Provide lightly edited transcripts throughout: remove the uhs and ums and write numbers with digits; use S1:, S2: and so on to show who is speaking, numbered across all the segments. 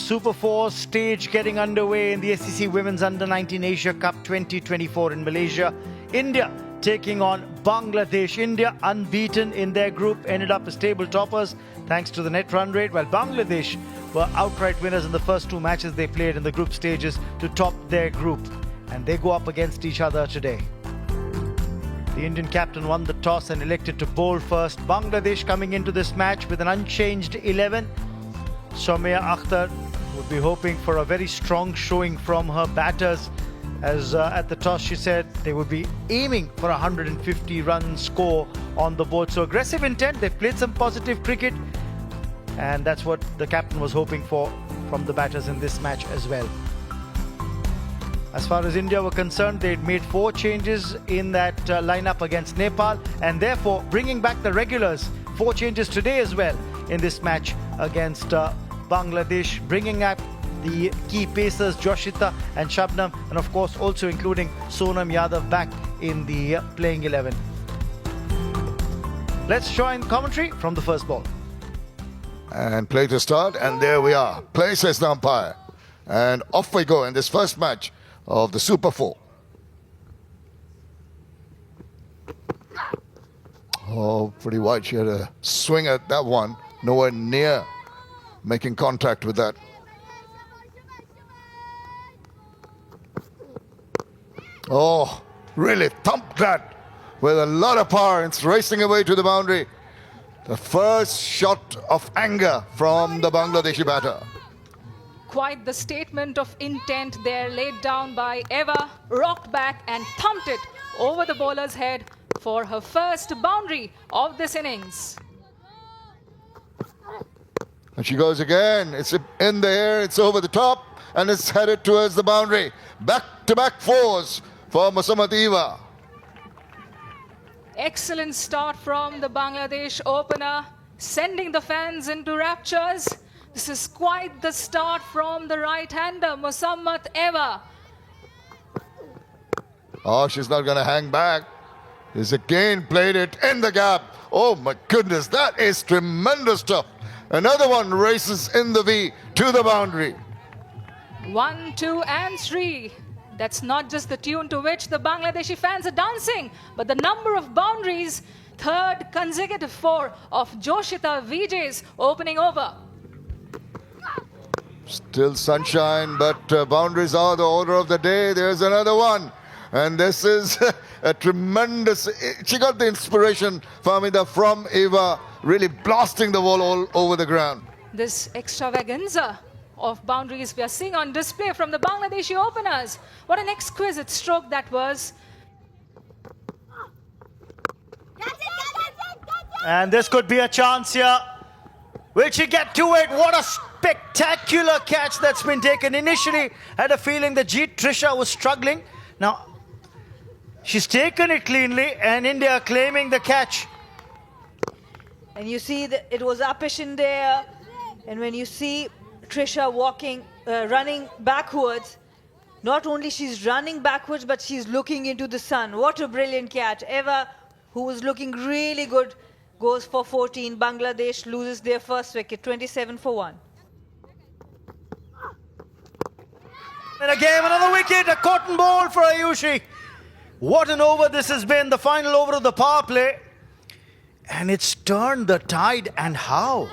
S1: Super 4 stage getting underway in the SEC Women's Under-19 Asia Cup 2024 in Malaysia. India taking on Bangladesh. India unbeaten in their group, ended up as table toppers thanks to the net run rate, while Bangladesh were outright winners in the first two matches they played in the group stages to top their group. And they go up against each other today. The Indian captain won the toss and elected to bowl first. Bangladesh coming into this match with an unchanged 11. Soumya Akhtar would be hoping for a very strong showing from her batters, as at the toss she said they would be aiming for a 150-run score on the board. So aggressive intent, they've played some positive cricket, and that's what the captain was hoping for from the batters in this match as well. As far as India were concerned, they'd made 4 changes in that lineup against Nepal, and therefore bringing back the regulars. 4 changes today as well in this match against Bangladesh, bringing up the key pacers Joshita and Shabnam, and of course also including Sonam Yadav back in the playing 11. Let's join commentary from the first ball.
S2: And play to start, and there we are. Play, says the umpire. And off we go in this first match of the Super 4. Oh, pretty wide. She had a swing at that one. Nowhere near making contact with that. Oh, really thumped that with a lot of power. It's racing away to the boundary. The first shot of anger from the Bangladeshi batter.
S3: Quite the statement of intent there laid down by Eva, rocked back and thumped it over the bowler's head for her first boundary of this innings.
S2: And she goes again. It's in the air, it's over the top, and it's headed towards the boundary. Back-to-back 4s for Musammat Eva.
S3: Excellent start from the Bangladesh opener, sending the fans into raptures. This is quite the start from the right-hander, Musammat Eva.
S2: Oh, she's not going to hang back. He's again played it in the gap. Oh my goodness, that is tremendous stuff. Another one races in the V to the boundary.
S3: 1, 2 and 3. That's not just the tune to which the Bangladeshi fans are dancing, but the number of boundaries. Third consecutive 4 of Joshita Vijay's opening over.
S2: Still sunshine, but boundaries are the order of the day. There's another one. And this is a tremendous... She got the inspiration, Fahmida, from Eva, really blasting the ball all over the ground.
S3: This extravaganza of boundaries we are seeing on display from the Bangladeshi openers. What an exquisite stroke that was.
S1: And this could be a chance here. Will she get to it? What a spectacular catch that's been taken. Initially, had a feeling that Jeet Trisha was struggling. Now, she's taken it cleanly, and India claiming the catch.
S4: And you see that it was uppish in there. And when you see Trisha running backwards, not only she's running backwards, but she's looking into the sun. What a brilliant catch. Eva, who was looking really good, goes for 14. Bangladesh loses their first wicket, 27 for 1.
S1: And again, another wicket, a cotton ball for Ayushi. What an over this has been, the final over of the power play. And it's turned the tide, and how?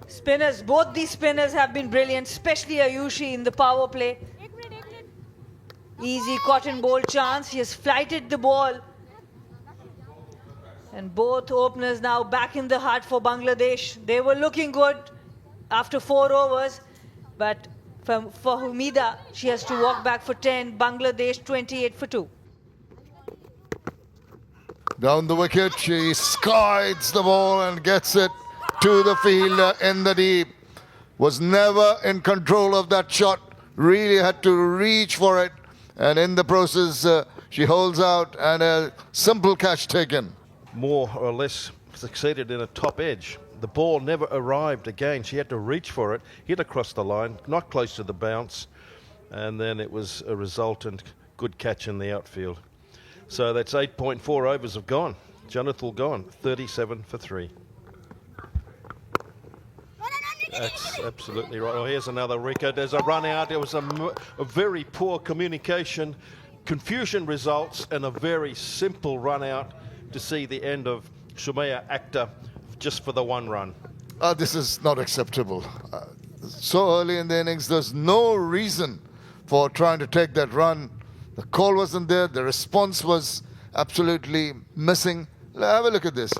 S4: Spinners, both these spinners have been brilliant, especially Ayushi in the power play. Easy cotton ball chance. He has flighted the ball. And both openers now back in the heart for Bangladesh. They were looking good after 4 overs. But for Humida, she has to walk back for 10. Bangladesh 28 for 2.
S2: Down the wicket, she skies the ball and gets it to the field in the deep. Was never in control of that shot. Really had to reach for it. And in the process, she holds out and a simple catch taken.
S5: More or less succeeded in a top edge. The ball never arrived again. She had to reach for it, hit across the line, not close to the bounce, and then it was a resultant good catch in the outfield. So that's 8.4 overs have gone. Jonathan gone, 37 for 3. That's absolutely right. Oh, here's another wicket. There's a run out. There was a very poor communication, confusion results, and a very simple run out to see the end of Shumaya Akhtar just for the one run.
S2: This is not acceptable. So early in the innings, there's no reason for trying to take that run. The call wasn't there. The response was absolutely missing. Have a look at this.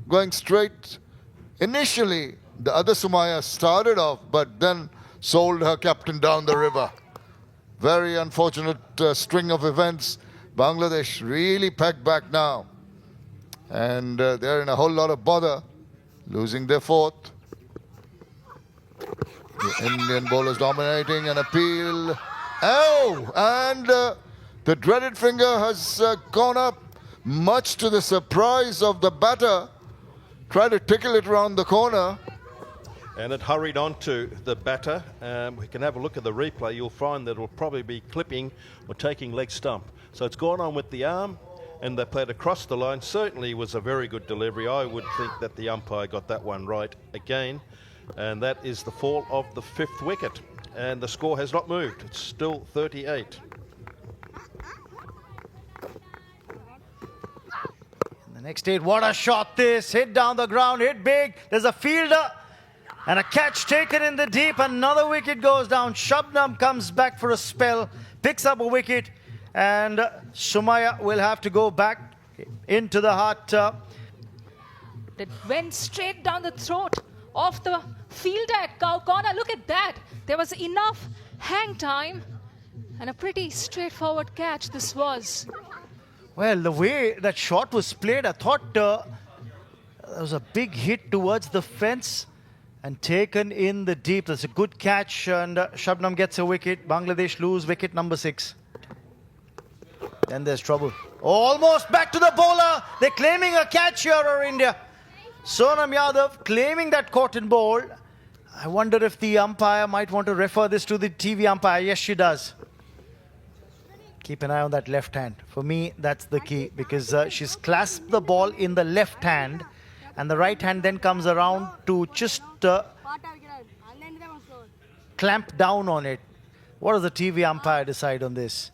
S2: Going straight. Initially, the other Sumaya started off, but then sold her captain down the river. Very unfortunate string of events. Bangladesh really packed back now. And they're in a whole lot of bother, losing their fourth. The Indian bowlers dominating an appeal. Oh, and the dreaded finger has gone up, much to the surprise of the batter. Tried to tickle it around the corner.
S5: And it hurried on to the batter. We can have a look at the replay. You'll find that it'll probably be clipping or taking leg stump. So it's gone on with the arm, and they played across the line. Certainly was a very good delivery. I would think that the umpire got that one right again. And that is the fall of the fifth wicket. And the score has not moved. It's still 38.
S1: The next 8, what a shot this. Hit down the ground, hit big. There's a fielder and a catch taken in the deep. Another wicket goes down. Shabnam comes back for a spell, picks up a wicket, and Shumaya will have to go back into the heart.
S3: That went straight down the throat of the fielder at cow corner. Look at that. There was enough hang time and a pretty straightforward catch this was.
S1: Well, the way that shot was played, I thought there was a big hit towards the fence and taken in the deep. That's a good catch, and Shabnam gets a wicket. Bangladesh lose wicket number 6. Then there's trouble. Almost back to the bowler. They're claiming a catch here, or India. Sonam Yadav claiming that caught in bowl. I wonder if the umpire might want to refer this to the TV umpire. Yes, she does. Keep an eye on that left hand. For me, that's the key, because she's clasped the ball in the left hand, and the right hand then comes around to just clamp down on it. What does the TV umpire decide on this?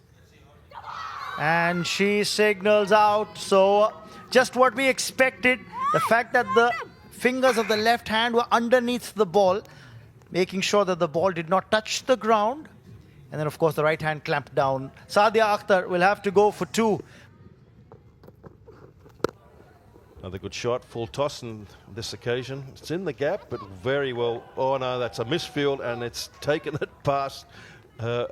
S1: And she signals out. So just what we expected. The fact that the fingers of the left hand were underneath the ball, making sure that the ball did not touch the ground. And then, of course, the right hand clamped down. Sadia Akhtar will have to go for 2.
S5: Another good shot, full toss on this occasion. It's in the gap, but very well. Oh, no, that's a misfield, and it's taken it past her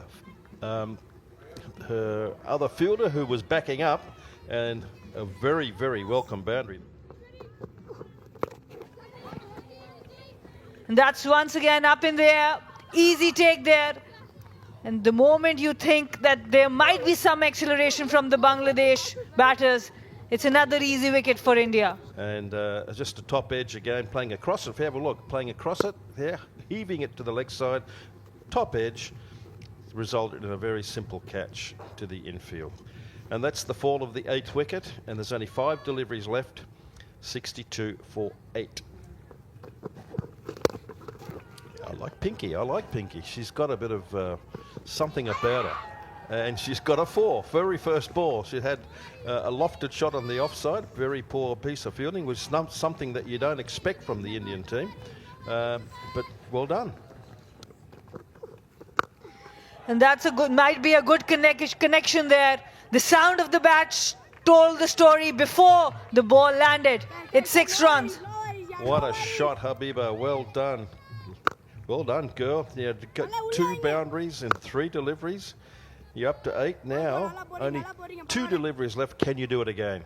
S5: other fielder who was backing up, and a very, very welcome boundary.
S4: And that's once again up in the air. Easy take there. And the moment you think that there might be some acceleration from the Bangladesh batters, it's another easy wicket for India.
S5: And just a top edge again, playing across it. If you have a look, playing across it, there, heaving it to the leg side, top edge, resulted in a very simple catch to the infield. And that's the fall of the 8th wicket, and there's only 5 deliveries left, 62 for 8. I like Pinky. She's got a bit of something about her. And she's got a 4, very first ball. She had a lofted shot on the offside, very poor piece of fielding, which is not something that you don't expect from the Indian team. But well done.
S4: And that's a good, might be a good connection there. The sound of the bat told the story before the ball landed. It's 6 runs.
S5: What a shot, Habiba. Well done. Well done, girl. You had 2 boundaries and 3 deliveries. You're up to 8 now. Only 2 deliveries left. Can you do it again?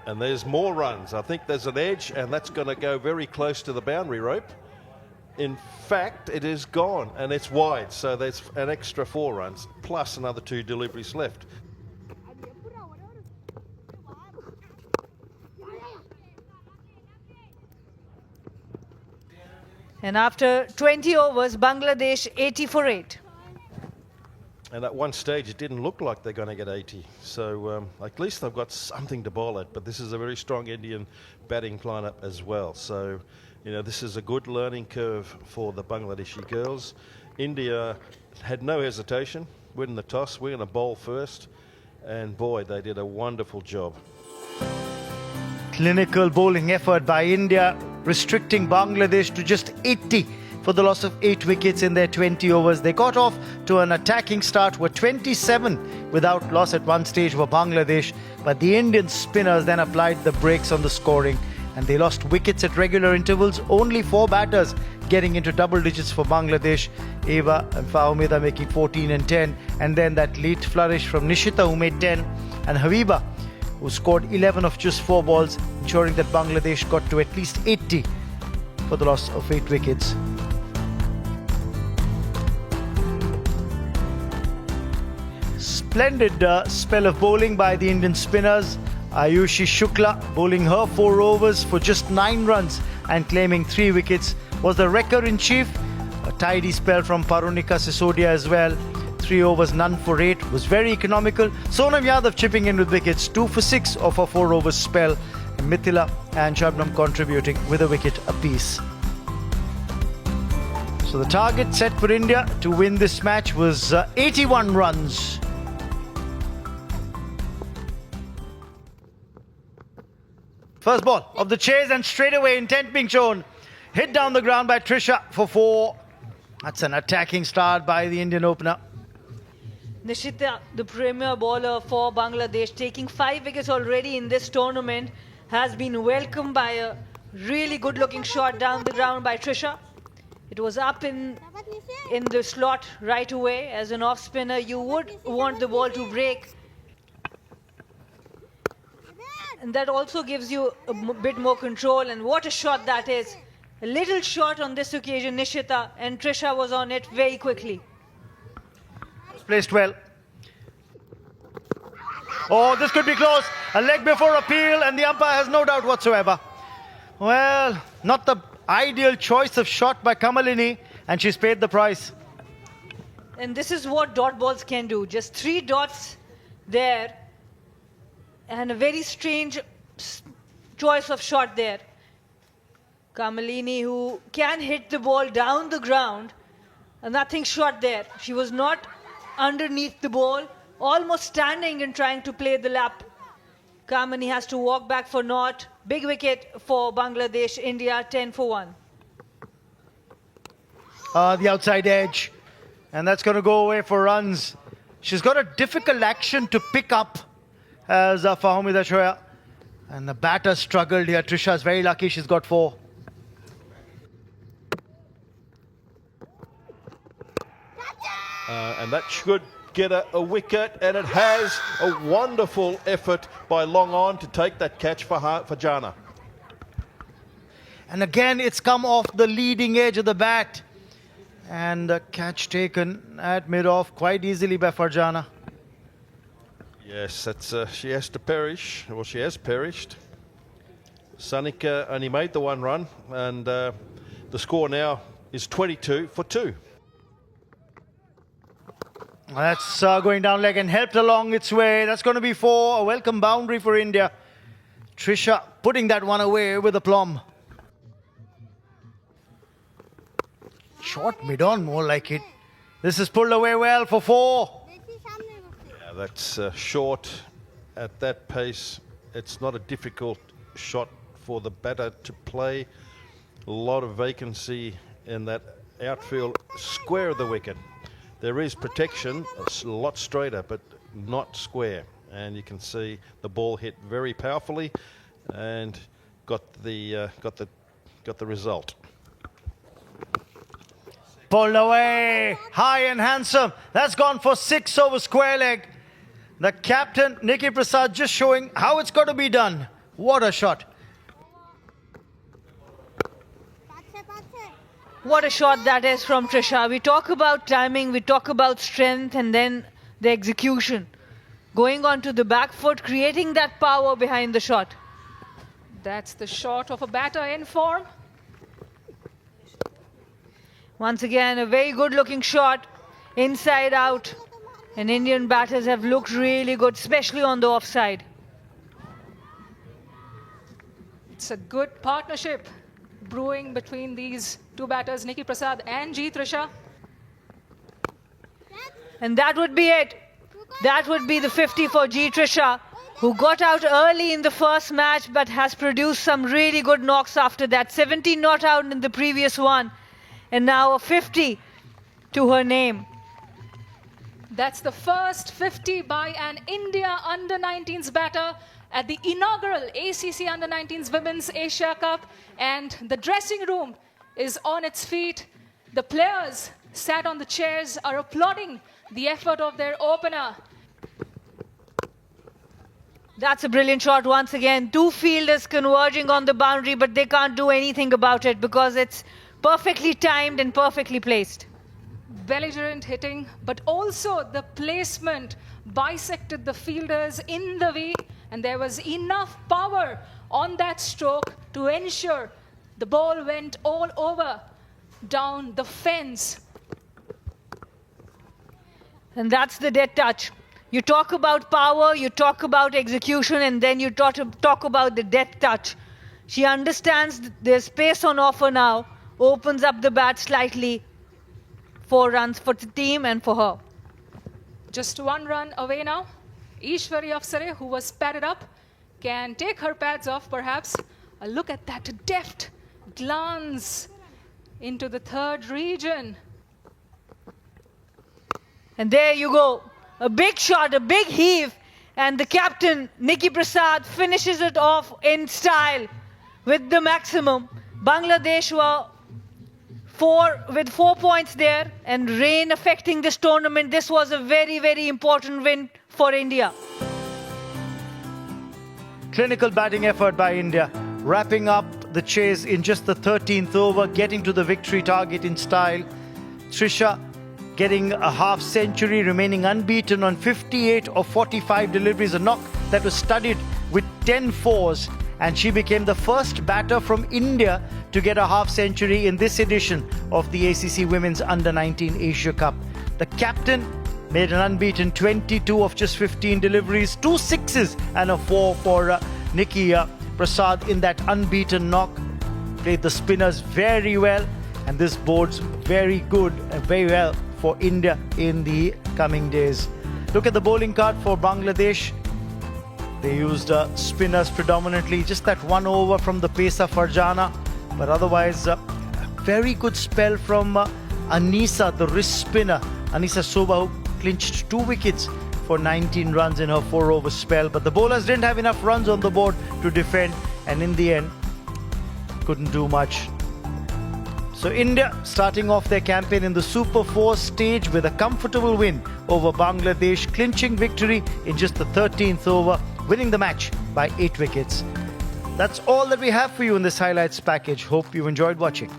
S5: And there's more runs. I think there's an edge, and that's going to go very close to the boundary rope. In fact, it is gone, and it's wide. So there's an extra 4 runs, plus another 2 deliveries left.
S4: And after 20 overs, Bangladesh 80 for 8.
S5: And at one stage, it didn't look like they're going to get 80. So at least they've got something to bowl at. But this is a very strong Indian batting lineup as well. So, you know, this is a good learning curve for the Bangladeshi girls. India had no hesitation, winning the toss. We're going to bowl first. And boy, they did a wonderful job.
S1: Clinical bowling effort by India, restricting Bangladesh to just 80 for the loss of 8 wickets in their 20 overs. They got off to an attacking start, were 27 without loss at one stage for Bangladesh, but the Indian spinners then applied the brakes on the scoring and they lost wickets at regular intervals. Only 4 batters getting into double digits for Bangladesh. Eva and Fahumida making 14 and 10, and then that late flourish from Nishita, who made 10, and Habiba, who scored 11 of just 4 balls, ensuring that Bangladesh got to at least 80 for the loss of 8 wickets. Splendid spell of bowling by the Indian spinners. Ayushi Shukla bowling her 4 overs for just 9 runs and claiming 3 wickets was the wrecker-in-chief. A tidy spell from Parunika Sisodia as well. 3 overs, none for 8 was very economical. Sonam Yadav chipping in with wickets, 2 for 6 of a 4 overs spell. And Mithila and Shabnam contributing with a wicket apiece. So the target set for India to win this match was 81 runs. First ball of the chase and straight away intent being shown. Hit down the ground by Trisha for 4. That's an attacking start by the Indian opener.
S4: Nishita, the premier bowler for Bangladesh, taking 5 wickets already in this tournament, has been welcomed by a really good-looking shot down the ground by Trisha. It was up in the slot right away. As an off-spinner, you would want the ball to break. And that also gives you a bit more control. And what a shot that is. A little shot on this occasion, Nishita, and Trisha was on it very quickly.
S1: Placed well. Oh, this could be close. A leg before appeal, and the umpire has no doubt whatsoever. Well, not the ideal choice of shot by Kamalini, and she's paid the price.
S4: And this is what dot balls can do. Just 3 dots there, and a very strange choice of shot there. Kamalini, who can hit the ball down the ground, and nothing shot there. She was not underneath the ball, almost standing and trying to play the lap. Kamini has to walk back for naught. Big wicket for Bangladesh. India 10 for 1.
S1: The outside edge, and that's going to go away for runs. She's got a difficult action to pick up as Fahumida Shoya, and the batter struggled here. Trisha's very lucky she's got 4.
S5: And that should get a wicket, and it has. A wonderful effort by Long On to take that catch for Jana.
S1: And again, it's come off the leading edge of the bat. And the catch taken at mid-off quite easily by Farjana.
S5: Yes, that's she has to perish. Well, she has perished. Sanika only made the 1 run, and the score now is 22 for 2.
S1: That's going down leg and helped along its way. That's going to be 4. A welcome boundary for India. Trisha putting that one away with aplomb. Short mid-on, more like it. This is pulled away well for 4.
S5: Yeah, that's short at that pace. It's not a difficult shot for the batter to play. A lot of vacancy in that outfield square of the wicket. There is protection, a lot straighter, but not square. And you can see the ball hit very powerfully and got the result.
S1: Pulled away, high and handsome. That's gone for 6 over square leg. The captain, Nikki Prasad, just showing how it's got to be done. What a shot.
S4: What a shot that is from Trisha. We talk about timing, we talk about strength, and then the execution. Going on to the back foot, creating that power behind the shot.
S3: That's the shot of a batter in form.
S4: Once again, a very good looking shot, inside out. And Indian batters have looked really good, especially on the offside.
S3: It's a good partnership brewing between these two batters, Nikki Prasad and G. Trisha.
S4: And that would be it. That would be the 50 for G. Trisha, who got out early in the first match but has produced some really good knocks after that. 17 not out in the previous one, and now a 50 to her name.
S3: That's the first 50 by an India under-19s batter at the inaugural ACC under-19s Women's Asia Cup. And the dressing room is on its feet. The players sat on the chairs are applauding the effort of their opener.
S4: That's a brilliant shot once again. Two fielders converging on the boundary, but they can't do anything about it because it's perfectly timed and perfectly placed.
S3: Belligerent hitting, but also the placement bisected the fielders in the V, and there was enough power on that stroke to ensure the ball went all over down the fence.
S4: And that's the dead touch. You talk about power, you talk about execution, and then you talk about the death touch. She understands there's space on offer now, opens up the bat slightly. 4 runs for the team and for her.
S3: Just 1 run away now. Ishwari Afsare, who was padded up, can take her pads off perhaps. A look at that deft glance into the third region.
S4: And there you go. A big shot, a big heave. And the captain, Nikki Prasad, finishes it off in style with the maximum. Bangladesh were with 4 points there, and rain affecting this tournament. This was a very, very important win for India.
S1: Clinical batting effort by India, wrapping up the chase in just the 13th over, getting to the victory target in style. Trisha getting a half century, remaining unbeaten on 58 of 45 deliveries, a knock that was studded with 10 fours, and she became the first batter from India to get a half century in this edition of the ACC Women's Under-19 Asia Cup. The captain made an unbeaten 22 of just 15 deliveries, 2 sixes and a 4 for Nikki Prasad in that unbeaten knock. Played the spinners very well, and this bodes very good and very well for India in the coming days. Look at the bowling card for Bangladesh. They used spinners predominantly, just that 1 over from the Pesa Farjana, but otherwise a very good spell from Anisa, the wrist spinner. Anisa Soba, who clinched 2 wickets for 19 runs in her 4 over spell, but the bowlers didn't have enough runs on the board to defend, and in the end couldn't do much. So India starting off their campaign in the Super 4 stage with a comfortable win over Bangladesh, clinching victory in just the 13th over, winning the match by 8 wickets. That's all that we have for you in this highlights package. Hope you enjoyed watching.